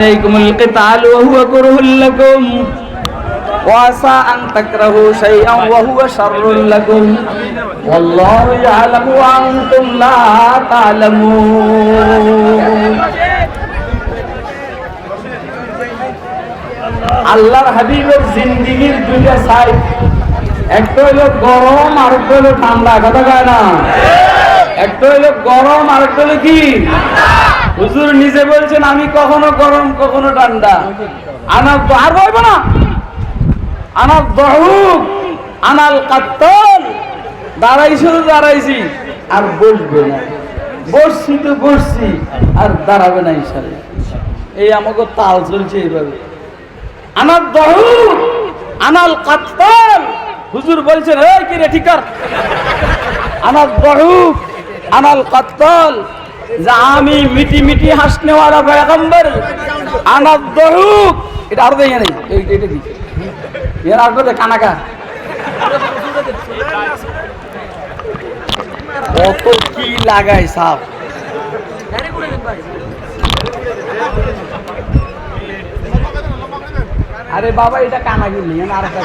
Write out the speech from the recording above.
عليكم القتال وهو كره لكم وعسى أن تكرهوا شيئا وهو شر لكم والله يعلم وأنتم لا تعلمون আল্লাহর হাবিবের জিন্দেগীর দুইটা সাইড, একটা হলো গরম আর একটা হলো ঠান্ডা। কথা কয় না? একটা হলো গরম আর একটা হলো কি? হুজুর নিজে বলছেন আমি কখনো গরম কখনো ঠান্ডা। আনাল আর বলব না, আনাল দহুক আনাল কাত্তাল। দাঁড়াইছি তো দাঁড়াইছি আর বসবে না, বসছি তো বসছি আর দাঁড়াবে না ইনশাআল্লাহ। এই আমাকে তাল চলছে এইভাবে। আনাল দহুক আনাল কাত্তাল। হুজুর বলছেন এই কি রে ঠিক কর। আনাল দহুক আনাল কাত্তাল, যে আমি মিটি মিটি হাসনে ওয়ালা পয়গম্বর। আনাদ দহুক, এটা আর দেই নাই, এইটা কি এর আর করে কানাকা কত কি লাগাই সাপ। আরে বাবা এটা কানা গিলি আর একটা